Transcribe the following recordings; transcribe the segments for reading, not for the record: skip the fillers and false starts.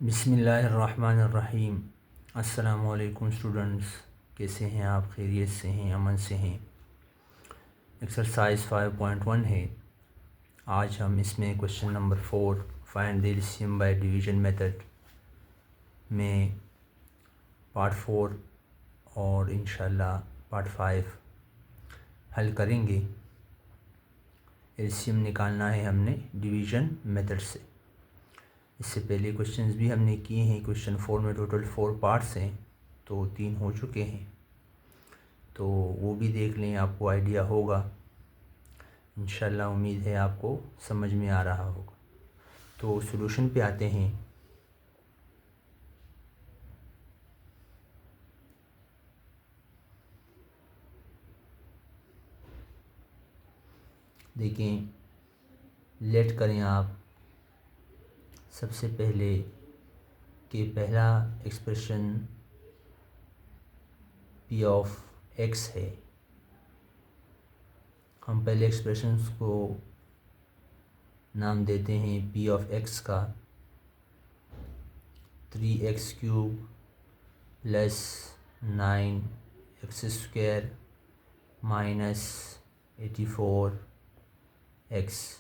बिस्मिल्लाहिर्रहमानिर्रहीम। अस्सलामुअलैकुम स्टूडेंट्स, कैसे हैं आप? खैरियत से हैं, अमन से हैं? एक्सरसाइज 5.1 है। आज हम इसमें question number 4 find the LCM by division method में पार्ट 4 और इंशाल्लाह पार्ट 5 हल करेंगे। एलसीएम निकालना है हमने डिवीजन मेथड से। इससे पहले क्वेश्चंस भी हमने किए हैं। क्वेश्चन 4 में टोटल 4 पार्ट्स हैं, तो 3 हो चुके हैं, तो वो भी देख लें, आपको आइडिया होगा। इंशाल्लाह उम्मीद है आपको समझ में आ रहा होगा। तो सॉल्यूशन पे आते हैं। देखें, लेट करें आप सबसे पहले कि पहला एक्सप्रेशन पी ऑफ एक्स है। हम पहले एक्सप्रेशंस को नाम देते हैं पी ऑफ एक्स का 3x³ plus 9x² minus 84x।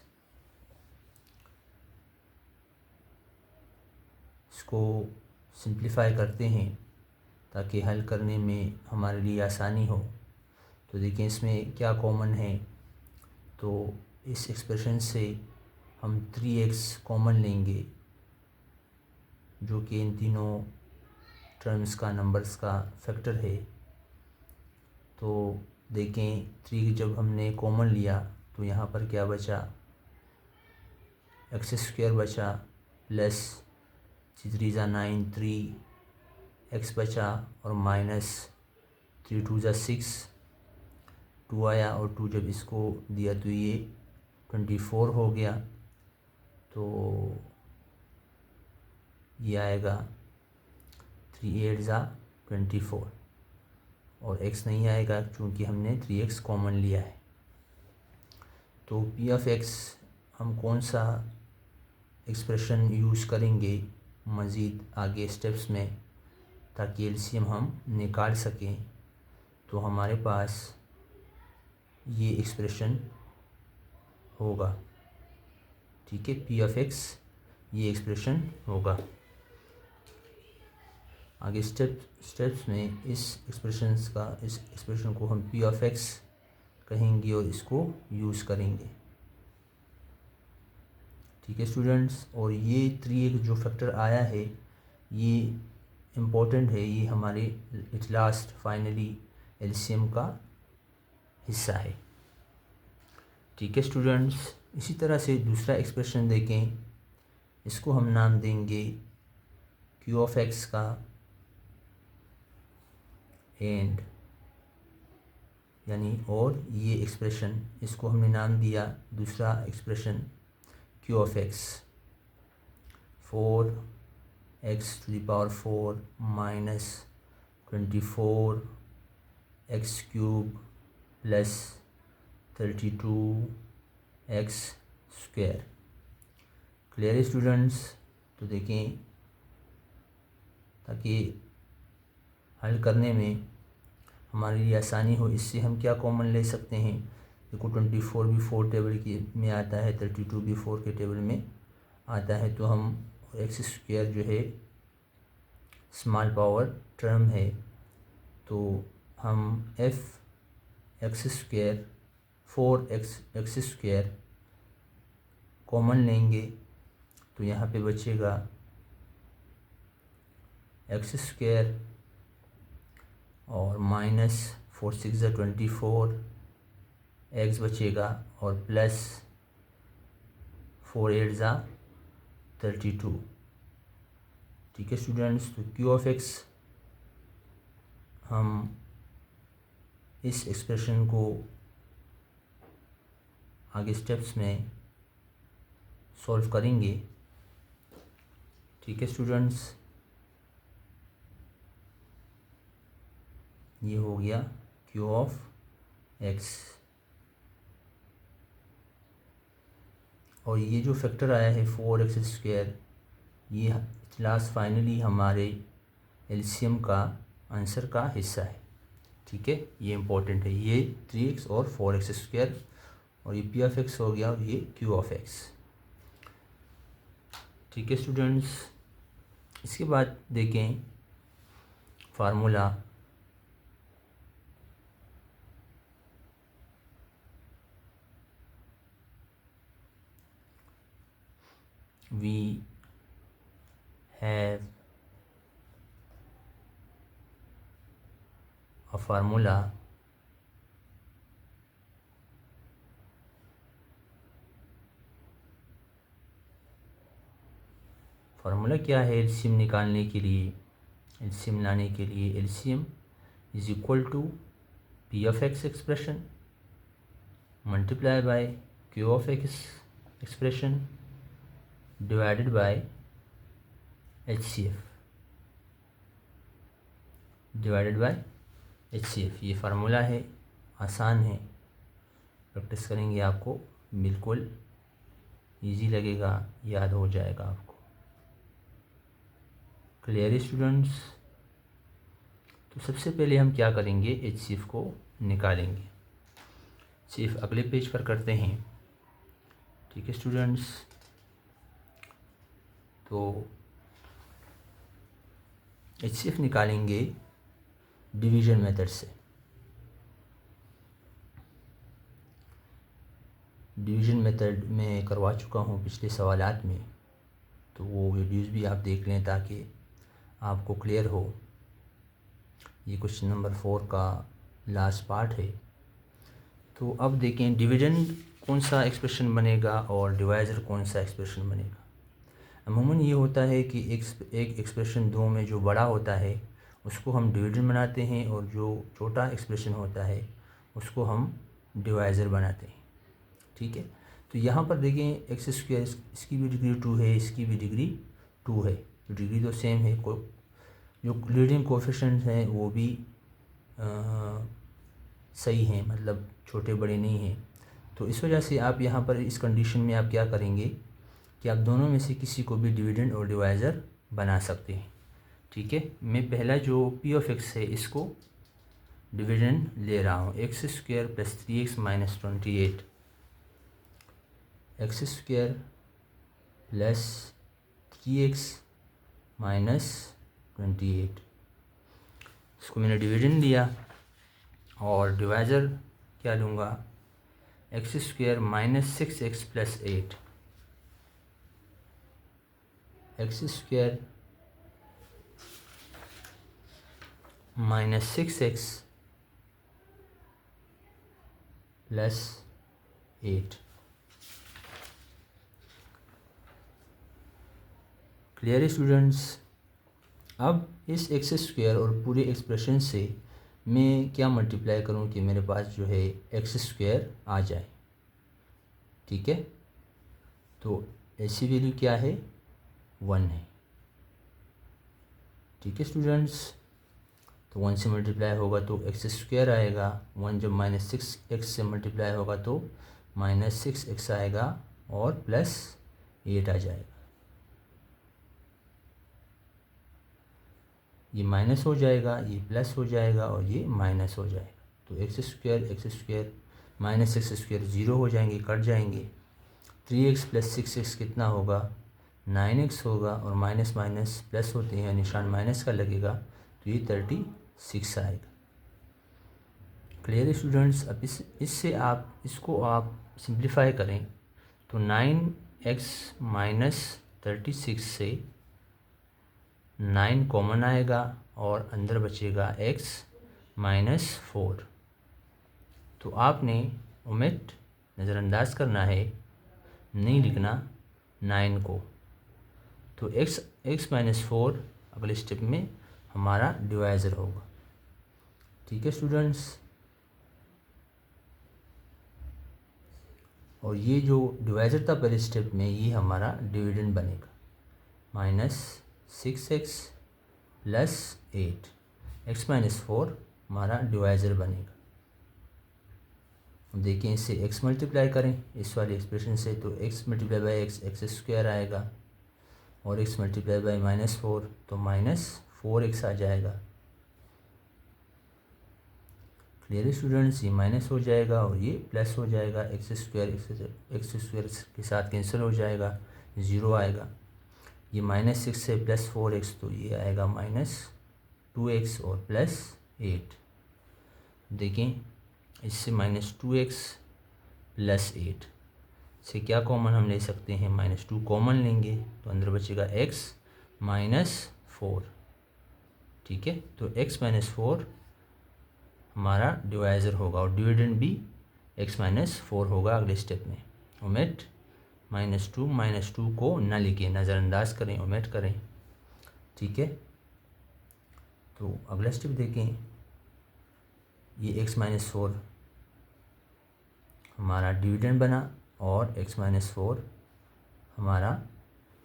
इसको सिंप्लीफाई करते हैं ताकि हल करने में हमारे लिए आसानी हो। तो देखिए इसमें क्या कॉमन है। तो इस एक्सप्रेशन से हम 3x कॉमन लेंगे, जो कि इन तीनों टर्म्स का नंबर्स का फैक्टर है। तो देखें 3 जब हमने कॉमन लिया तो यहाँ पर क्या बचा, x² बचा प्लस 3 × 9 3x बचा और माइनस 3 × 2 = 6 2 आया, और 2 जब इसको दिया तो ये 24 हो गया। तो ये आएगा 3 × 8 = 24 और x नहीं आएगा क्योंकि हमने 3x कॉमन लिया है। तो पी ऑफ एक्स हम कौन सा एक्सप्रेशन यूज़ करेंगे मज़ीद आगे स्टेप्स में ताकि एलसीएम हम निकाल सकें। तो हमारे पास ये एक्सप्रेशन होगा, ठीक है। पी ऑफ एक्स ये एक्सप्रेशन होगा। आगे स्टेप्स में इस एक्सप्रेशन को हम पी ऑफ एक्स कहेंगे और इसको यूज़ करेंगे, ठीक है स्टूडेंट्स। और ये 3 जो फैक्टर आया है ये इम्पोर्टेंट है, ये हमारे एट लास्ट फाइनली एलसीएम का हिस्सा है, ठीक है स्टूडेंट्स। इसी तरह से दूसरा एक्सप्रेशन देखें, इसको हम नाम देंगे क्यू ऑफ एक्स का एंड, यानी और ये एक्सप्रेशन इसको हमने नाम दिया दूसरा expression Q of x 4x⁴ minus 24x³ plus 32x²। Clear है स्टूडेंट्स? तो देखें ताकि हल करने में हमारे लिए आसानी हो, इससे हम क्या कॉमन ले सकते हैं। देखो 24 भी 4 टेबल की में आता है, 32 भी 4 के टेबल में आता है। तो हम x² जो है स्मॉल पावर टर्म है, तो हम x² 4x² कॉमन लेंगे तो यहाँ पे बचेगा x² और माइनस 4 × 6 = 24 x बचेगा और प्लस 4 × 8 = 32, ठीक है स्टूडेंट्स। तो क्यू ऑफ एक्स हम इस एक्सप्रेशन को आगे स्टेप्स में सॉल्व करेंगे, ठीक है स्टूडेंट्स। ये हो गया क्यू ऑफ एक्स। और ये जो फैक्टर आया है 4x², ये लास्ट फाइनली हमारे एलसीएम का आंसर का हिस्सा है। ठीक है, ये इम्पोर्टेंट है। ये 3x और 4x स्क्वायर और ये पी ऑफ एक्स हो गया और ये क्यू ऑफ एक्स। ठीक है स्टूडेंट्स, इसके बाद देखें formula. We have a formula क्या है एलसीएम निकालने के लिए, एलसीएम लाने के लिए? LCM is equal to P of X expression multiply by Q of X expression divided by HCF divided by HCF. ये फार्मूला है, आसान है, प्रैक्टिस करेंगे आपको बिल्कुल इजी लगेगा, याद हो जाएगा आपको। Clear students? तो सबसे पहले हम क्या करेंगे, एचसीएफ को निकालेंगे। सिर्फ अगले पेज पर करते हैं। ठीक है स्टूडेंट्स, तो एचसीएफ निकालेंगे डिवीजन मेथड से। डिवीजन मेथड में करवा चुका हूँ पिछले सवालात में, तो वो वीडियोस भी आप देख लें ताकि आपको क्लियर हो। ये क्वेश्चन नंबर 4 का लास्ट पार्ट है। तो अब देखें डिवीजन कौन सा एक्सप्रेशन बनेगा और डिवाइज़र कौन सा एक्सप्रेशन बनेगा। अमूमन ये होता है कि एक एक्सप्रेशन दो में जो बड़ा होता है उसको हम डिवीजन बनाते हैं और जो छोटा एक्सप्रेशन होता है उसको हम डिवाइज़र बनाते हैं। ठीक है, तो यहाँ पर देखें एक्स स्क्वायर, इसकी भी डिग्री 2 है, इसकी भी डिग्री 2 है, तो डिग्री तो सेम है। जो लीडिंग कोएफिशिएंट्स हैं वो भी सही हैं, मतलब छोटे बड़े नहीं हैं। तो इस वजह से आप यहाँ पर इस कंडीशन में आप क्या करेंगे कि आप दोनों में से किसी को भी डिविडेंड और डिवाइज़र बना सकते हैं। ठीक है, मैं पहला जो पी ऑफ एक्स है इसको डिविडेंड ले रहा हूँ, x square plus 3x minus 28, x square plus 3x minus 28। इसको मैंने डिवीजन लिया और डिवाइज़र क्या लूँगा, x square minus 6x plus 8, x square minus 6x plus 8। Clear students? अब इस एक्स स्क्वायर और पूरे एक्सप्रेशन से मैं क्या मल्टीप्लाई करूं कि मेरे पास जो है एक्स स्क्वायर आ जाए। ठीक है, तो ऐसी वैल्यू क्या है, 1 है। ठीक है स्टूडेंट्स, तो 1 से मल्टीप्लाई होगा तो एक्स स्क्वायर आएगा, 1 जब माइनस 6x से मल्टीप्लाई होगा तो माइनस 6x आएगा और प्लस 8 आ जाएगा। ये माइनस हो जाएगा, ये प्लस हो जाएगा और ये माइनस हो जाएगा। तो x square minus x square 0 हो जाएंगे, कट जाएंगे। 3x प्लस 6x कितना होगा, 9x होगा और माइनस माइनस प्लस होते हैं, निशान माइनस का लगेगा तो ये 36 आएगा। Clear students? अब इससे आप इसको आप सिंप्लीफाई करें तो 9x माइनस 36 से 9 कॉमन आएगा और अंदर बचेगा x माइनस 4। तो आपने ओमिट नज़रअंदाज करना है, नहीं लिखना 9 को। तो x माइनस 4 अगले स्टेप में हमारा डिवाइज़र होगा। ठीक है स्टूडेंट्स, और ये जो डिवाइज़र था पहले स्टेप में, ये हमारा डिविडेंड बनेगा, minus 6x plus 8, x minus 4 हमारा डिवाइज़र बनेगा। देखिए इससे x मल्टीप्लाई करें इस वाले एक्सप्रेशन से तो x multiply by x, x square आएगा और x मल्टीप्लाई बाई -4 तो -4x आ जाएगा। क्लियर स्टूडेंट्स, ये माइनस हो जाएगा और ये प्लस हो जाएगा। एक्स स्क्वायर के साथ कैंसिल हो जाएगा, 0 आएगा। ये -6 से +4x तो ये आएगा -2x और +8। देखें, इससे -2x + 8 से क्या कॉमन हम ले सकते हैं, -2 कॉमन लेंगे तो अंदर बचेगा x -4। ठीक है, तो x -4 हमारा डिवाइज़र होगा और डिविडेंड भी x -4 होगा अगले स्टेप में। ओमेट -2 को ना लिखिए, नज़रअंदाज करें, ओमेट करें। ठीक है, तो अगला स्टेप देखें। ये x -4 हमारा डिविडेंड बना और x -4 हमारा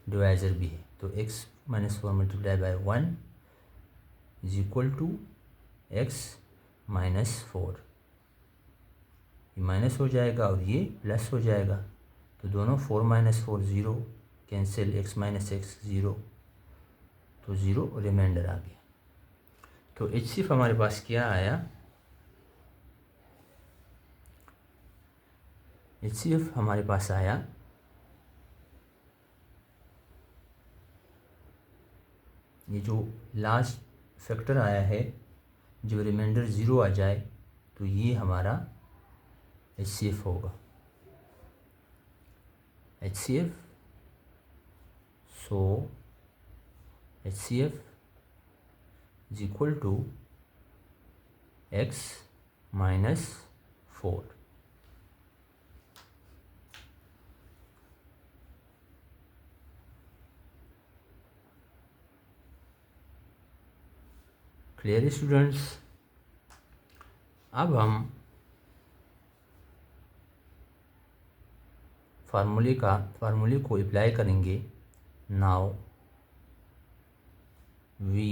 डिवाइज़र भी है। तो x -4 multiply by 1 is equal to x -4। ये माइनस हो जाएगा और ये प्लस हो जाएगा, तो दोनों 4 - 4 0 कैंसिल, x -x 0, तो 0 रिमाइंडर आ गया। तो HCF हमारे पास क्या आया, HCF हमारे पास आया ये जो लास्ट फैक्टर आया है, जब रिमाइंडर 0 आ जाए तो ये हमारा HCF होगा। HCF, so HCF is equal to x -4। Clear students, अब हम फार्मूले को अप्लाई करेंगे। Now we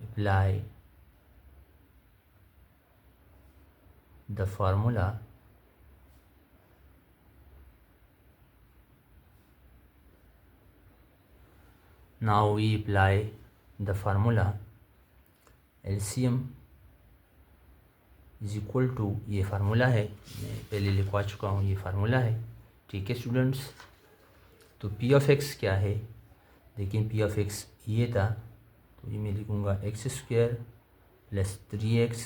apply the formula LCM is equal to, ये फार्मूला है, मैं पहले लिखवा चुका हूँ, ये फार्मूला है। ठीक है स्टूडेंट्स, तो P ऑफ x क्या है, लेकिन P ऑफ x ये था, तो ये मैं लिखूँगा x² + 3x,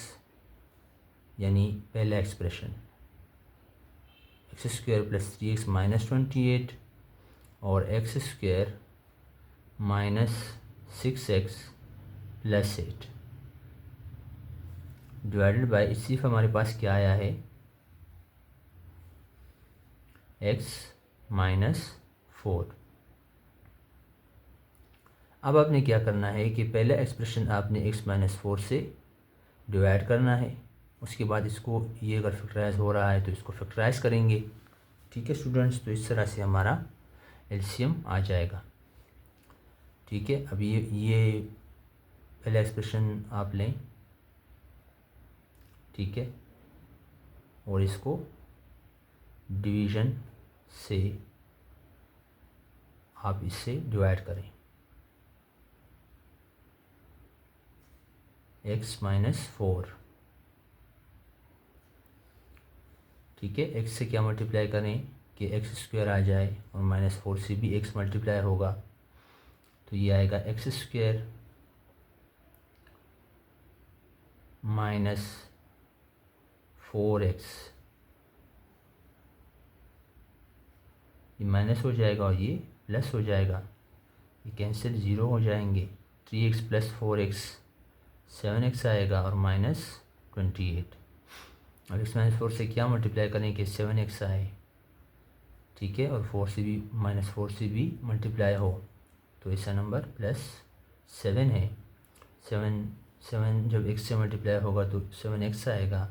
यानी पहला एक्सप्रेशन x² + 3x -28 और x² -6x + 8 डिवाइडेड बाय, इसी हमारे पास क्या आया है, x -4। अब आपने क्या करना है कि पहला एक्सप्रेशन आपने x -4 से डिवाइड करना है, उसके बाद इसको, ये अगर फैक्टराइज हो रहा है तो इसको फैक्टराइज करेंगे। ठीक है स्टूडेंट्स, तो इस तरह से हमारा LCM आ जाएगा। ठीक है, अब ये पहला एक्सप्रेशन आप लें, ठीक है, और इसको डिवीज़न से आप इससे डिवाइड करें, x -4। ठीक है, x से क्या मल्टीप्लाई करें कि x² आ जाए और -4 से भी x मल्टीप्लाई होगा, तो ये आएगा x² -4x, ये माइनस हो जाएगा और ये प्लस हो जाएगा, ये कैंसिल, 0 हो जाएंगे। 3x + 4x 7x आएगा और -28, और x -4 से क्या मल्टीप्लाई करें कि 7x आए। ठीक है, और 4 से भी, -4 से भी मल्टीप्लाई हो तो ऐसा नंबर +7 है। 7 जब x से मल्टीप्लाई होगा तो 7x आएगा,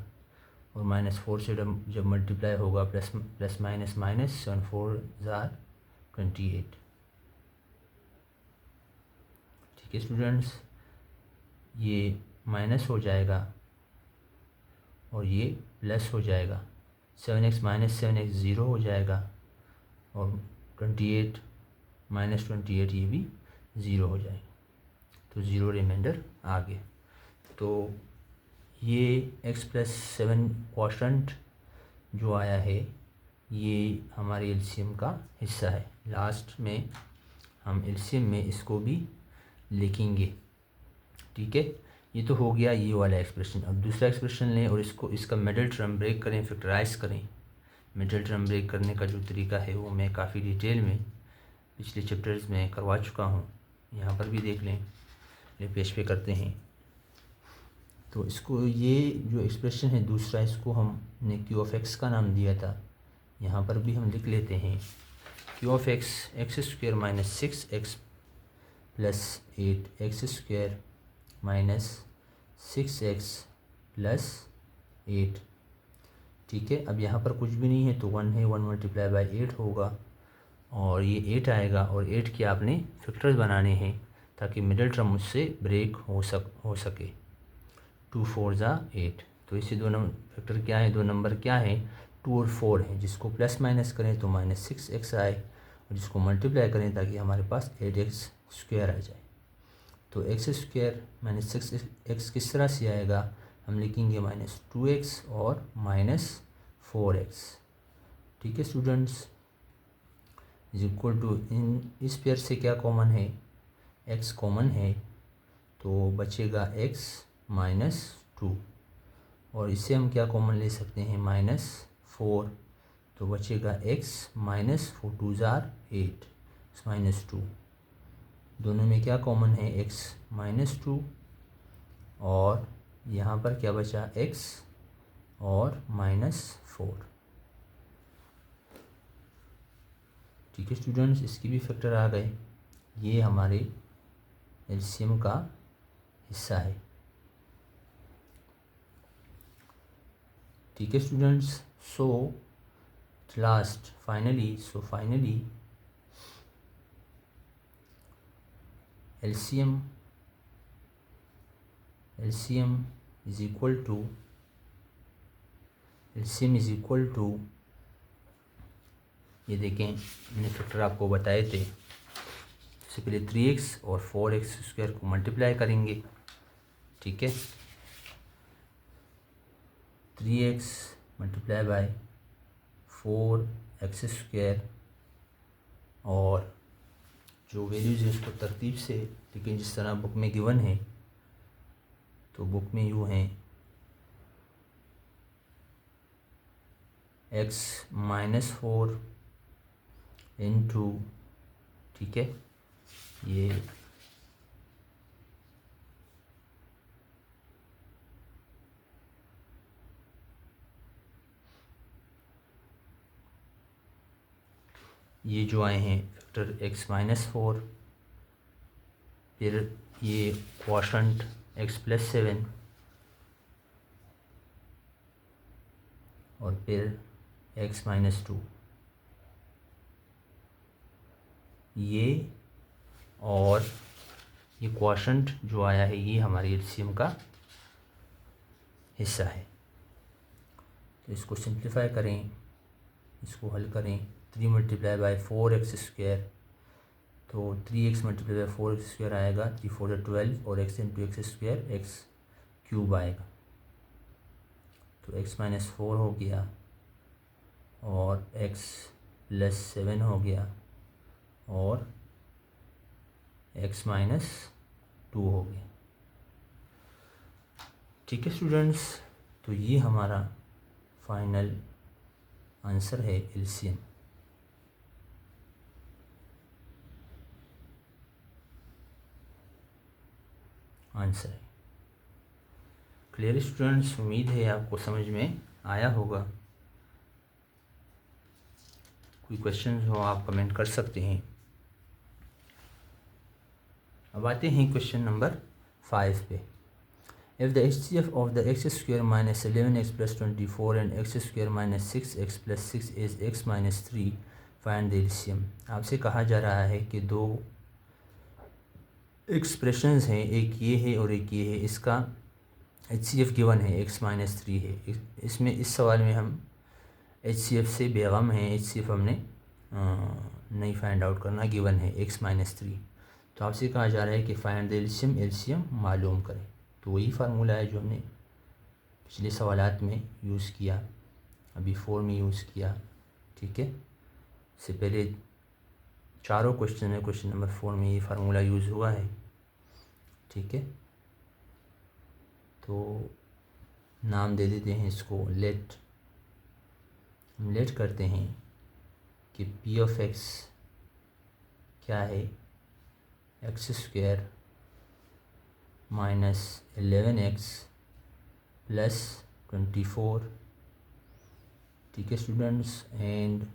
और -4 से जब मल्टीप्लाई होगा प्लस माइनस माइनस, 7 4 = 28। ठीक है स्टूडेंट्स, ये माइनस हो जाएगा और ये प्लस हो जाएगा, 7x - 7x 0 हो जाएगा, और 28 -28 ये भी 0 हो जाएगा, तो 0 रिमाइंडर आ गया। तो ये x+7 क्वोशंट जो आया है ये हमारे एलसीएम का हिस्सा है। लास्ट में हम एलसीएम में इसको भी लिखेंगे, ठीक है। ये तो हो गया ये वाला एक्सप्रेशन। अब दूसरा एक्सप्रेशन लें और इसका मिडिल टर्म ब्रेक करें, फैक्टराइज करें। मिडिल टर्म ब्रेक करने का जो तरीका है वो मैं काफ़ी डिटेल में पिछले चैप्टर्स में करवा चुका हूँ, यहाँ पर भी देख लें। ये पेज पे करते हैं। तो इसको ये जो एक्सप्रेशन है दूसरा, इसको हमने q(x) का नाम दिया था, यहाँ पर भी हम लिख लेते हैं q(x) x² - 6x + 8 x² - 6x + 8, ठीक है। अब यहाँ पर कुछ भी नहीं है तो 1 है, 1 × 8 होगा और ये 8 आएगा। और 8 के आपने फैक्टर्स बनाने हैं ताकि मिडिल टर्म उससे ब्रेक हो सके। 2 4 = 8, तो इसे दो नंबर फैक्टर क्या है, दो नंबर क्या है, 2 और 4 है। जिसको प्लस माइनस करें तो -6x आए और जिसको मल्टीप्लाई करें ताकि हमारे पास 8x² आ जाए। तो x² - 6x किस तरह से आएगा, हम लिखेंगे -2x और -4x, ठीक है स्टूडेंट्स। = इन इस पेयर से क्या कॉमन है, x कॉमन है तो बचेगा x - 2 और इससे हम क्या कॉमन ले सकते हैं, -4, तो बचेगा x - 4 2 = 8 -2। दोनों में क्या कॉमन है, x -2 और यहाँ पर क्या बचा, x और -4, ठीक है स्टूडेंट्स। इसकी भी फैक्टर आ गए। ये हमारे एलसीएम का हिस्सा है, ठीक है students. So last finally LCM is equal to ये देखें, मैंने फैक्टर आपको बताए थे। सबसे पहले 3x और 4x² को मल्टीप्लाई करेंगे, ठीक है। 3x × 4x² और जो वैल्यूज़ है उसको तरतीब से, लेकिन जिस तरह बुक में गिवन है, तो बुक में यूँ हैं x -4 इंटू, ठीक है, ये जो आए हैं फैक्टर x -4, फिर ये क्वोशंट x+7 और फिर x -2, ये और ये क्वोशंट जो आया है ये हमारी एलसीएम का हिस्सा है। तो इसको सिंप्लीफाई करें, इसको हल करें। 3 × 4x², तो 3x × 4x² आएगा, 3 4 = 12 और x × x² x³ आएगा। तो x -4 हो गया और x+7 हो गया और x -2 हो गया, ठीक है स्टूडेंट्स। तो ये हमारा फाइनल आंसर है, एलसीएम आंसर है। क्लियर स्टूडेंट्स, उम्मीद है आपको समझ में आया होगा। कोई क्वेश्चन हो आप कमेंट कर सकते हैं। अब आते हैं क्वेश्चन नंबर 5 पे। If the HCF of the x² - 11x + 24 and x² - 6x + 6 is x - 3, find the LCM। आपसे कहा जा रहा है कि दो एक्सप्रेशंस हैं, एक ये है और एक ये है। इसका HCF गिवन है, x - 3 है। इसमें इस सवाल में हम HCF से बेगम हैं, HCF हमने नहीं फाइंड आउट करना, गिवन है x-3। तो आपसे कहा जा रहा है कि फाइंड द एलसीएम मालूम करें। तो वही फार्मूला है जो हमने पिछले सवालात में यूज़ किया, अभी 4 में यूज़ किया। ठीक है, इससे पहले चारों क्वेश्चन में क्वेश्चन नंबर 4 में ये फार्मूला यूज़ हुआ है। ठीक है, तो नाम दे देते हैं इसको लेट। हम लेट करते हैं कि पी ऑफ एक्स क्या है, x² माइनस 11x प्लस 24। ठीक है students, and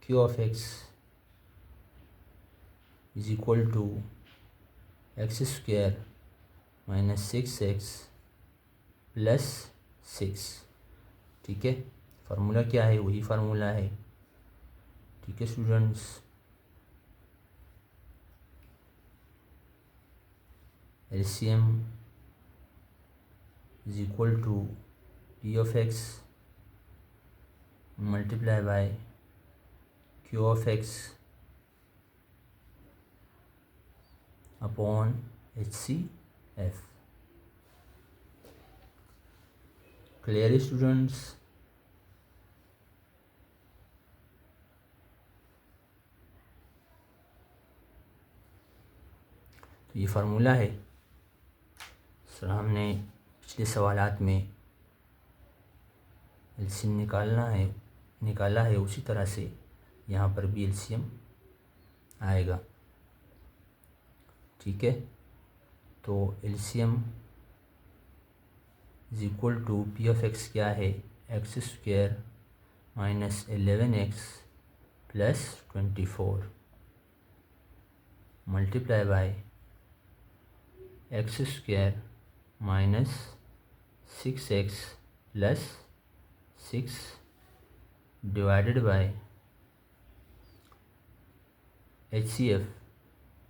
q of x is equal to x² minus 6x plus 6। ठीक है, फार्मूला क्या है, वही फार्मूला है। ठीक है students, LCM is equal to P of X multiply by Q of X upon HCF। Clear students? तो ये फार्मूला है सर, हमने पिछले सवालात में एलसीएम निकाला है, उसी तरह से यहाँ पर भी एलसीएम आएगा। ठीक है, तो LCM is equal to P of X क्या है, x² minus 11x plus 24 multiply by x² minus 6x plus 6 divided by HCF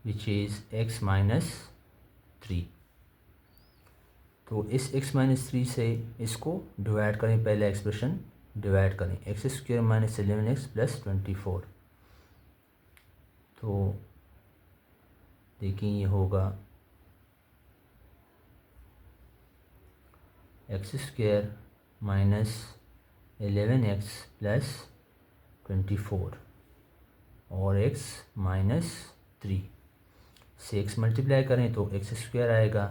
which is x-3। तो इस x-3 से इसको डिवाइड करें, पहले एक्सप्रेशन डिवाइड करें, x² माइनस 11x प्लस 24। तो देखिए ये होगा x² माइनस 11x प्लस 24 और x माइनस 3 से x मल्टीप्लाई करें तो x² आएगा,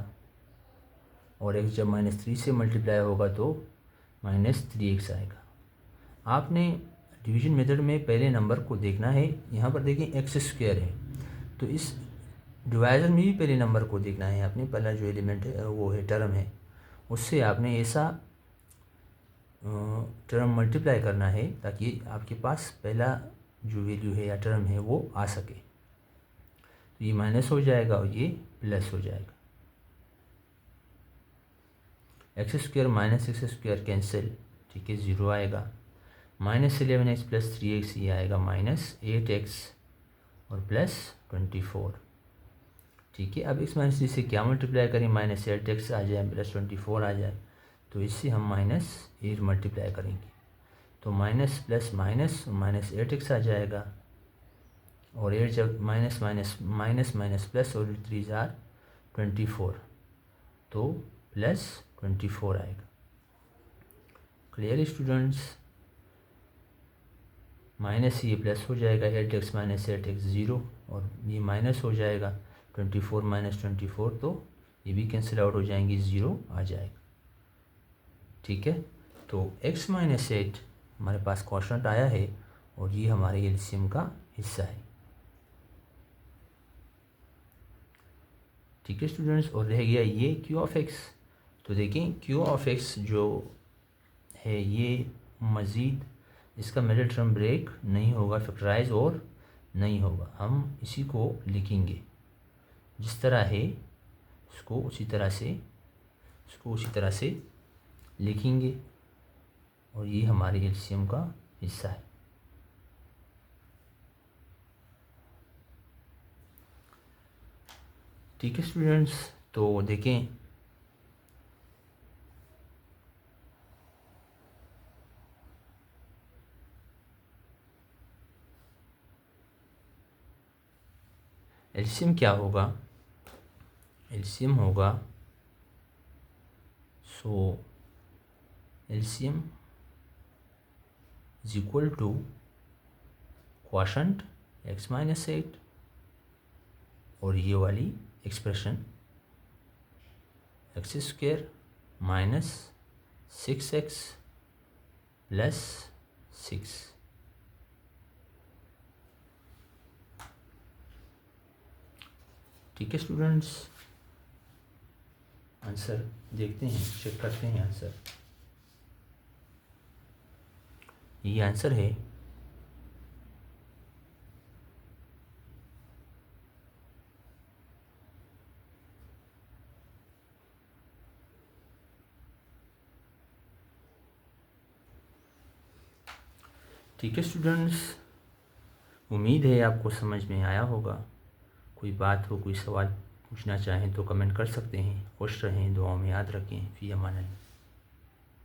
और x जब -3 से मल्टीप्लाई होगा तो -3x आएगा। आपने डिवीजन मेथड में पहले नंबर को देखना है। यहाँ पर देखें x² है, तो इस डिवाइजर में भी पहले नंबर को देखना है आपने। पहला जो एलिमेंट है वो है टर्म है, उससे आपने ऐसा टर्म मल्टीप्लाई करना है ताकि आपके पास पहला जो वैल्यू है या टर्म है वो आ सके। तो ये माइनस हो जाएगा और ये प्लस हो जाएगा। x² माइनस x² कैंसिल, ठीक है, 0 आएगा। माइनस 11x प्लस 3x ये आएगा -8x और प्लस 24। ठीक है, अब x-3 से क्या मल्टीप्लाई करें, -8x आ जाए प्लस 24 आ जाए, तो इससे हम -8 मल्टीप्लाई करेंगे तो माइनस प्लस माइनस -8x आ जाएगा, और 8 जब minus minus minus minus plus और 3 जार 24, तो प्लस 24 आएगा। Clear students? माइनस ये प्लस हो जाएगा, 8x माइनस 8x 0, और ये माइनस हो जाएगा 24 माइनस 24, तो ये भी कैंसिल आउट हो जाएंगे, 0 आ जाएगा। ठीक है, तो x माइनस 8 हमारे पास क्वोशंट आया है और ये हमारे एलसीएम का हिस्सा है। ठीक है स्टूडेंट्स, और रह गया ये q ऑफ x। तो देखें q ऑफ x जो है ये मज़ीद इसका मिडिल टर्म ब्रेक नहीं होगा, फैक्टराइज और नहीं होगा। हम इसी को लिखेंगे जिस तरह है, इसको उसी तरह से लिखेंगे, और ये हमारे एलसीएम का हिस्सा है। ठीक है स्टूडेंट्स, तो देखें एलसीएम क्या होगा, एलसीएम होगा, so LCM is equal to quotient x-8 और ये वाली expression x² minus 6x plus 6। ठीक है स्टूडेंट्स, आंसर देखते हैं, चेक करते हैं आंसर। ये आंसर है। ठीक है स्टूडेंट्स, उम्मीद है आपको समझ में आया होगा। कोई बात हो, कोई सवाल पूछना चाहें तो कमेंट कर सकते हैं। खुश रहें, दुआओं में याद रखें। फ़ी अमान अल्लाह।